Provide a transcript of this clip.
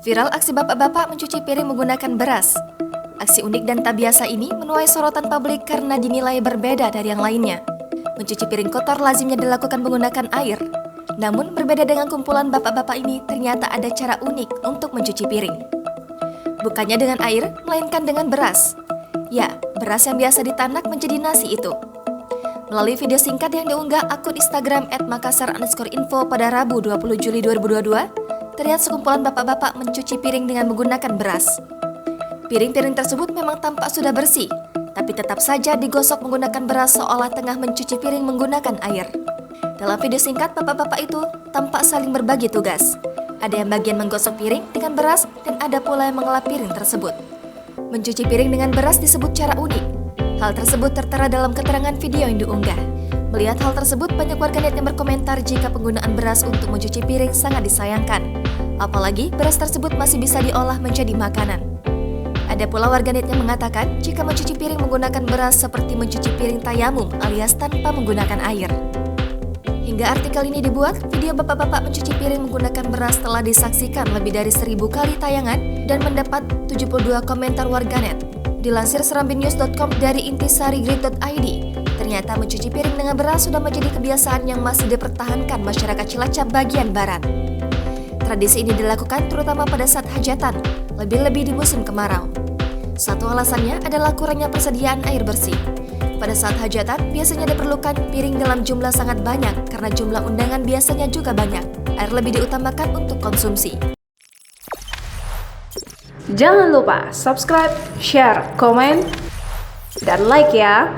Viral aksi bapak-bapak mencuci piring menggunakan beras. Aksi unik dan tak biasa ini menuai sorotan publik karena dinilai berbeda dari yang lainnya. Mencuci piring kotor lazimnya dilakukan menggunakan air. Namun berbeda dengan kumpulan bapak-bapak ini, ternyata ada cara unik untuk mencuci piring. Bukannya dengan air, melainkan dengan beras. Ya, beras yang biasa ditanak menjadi nasi itu. Melalui video singkat yang diunggah akun Instagram @makassar_info pada Rabu 20 Juli 2022, terlihat sekumpulan bapak-bapak mencuci piring dengan menggunakan beras. Piring-piring tersebut memang tampak sudah bersih, tapi tetap saja digosok menggunakan beras seolah tengah mencuci piring menggunakan air. Dalam video singkat, bapak-bapak itu tampak saling berbagi tugas. Ada yang bagian menggosok piring dengan beras dan ada pula yang mengelap piring tersebut. Mencuci piring dengan beras disebut cara unik. Hal tersebut tertera dalam keterangan video yang diunggah. Melihat hal tersebut, banyak warganet yang berkomentar jika penggunaan beras untuk mencuci piring sangat disayangkan. Apalagi beras tersebut masih bisa diolah menjadi makanan. Ada pula warganet yang mengatakan jika mencuci piring menggunakan beras seperti mencuci piring tayamum alias tanpa menggunakan air. Hingga artikel ini dibuat, video bapak-bapak mencuci piring menggunakan beras telah disaksikan lebih dari 1000 kali tayangan dan mendapat 72 komentar warganet. Dilansir serambinews.com dari intisarigrid.id, ternyata mencuci piring dengan beras sudah menjadi kebiasaan yang masih dipertahankan masyarakat Cilacap bagian barat. Tradisi ini dilakukan terutama pada saat hajatan, lebih-lebih di musim kemarau. Satu alasannya adalah kurangnya persediaan air bersih. Pada saat hajatan, biasanya diperlukan piring dalam jumlah sangat banyak karena jumlah undangan biasanya juga banyak. Air lebih diutamakan untuk konsumsi. Jangan lupa subscribe, share, komen, dan like ya!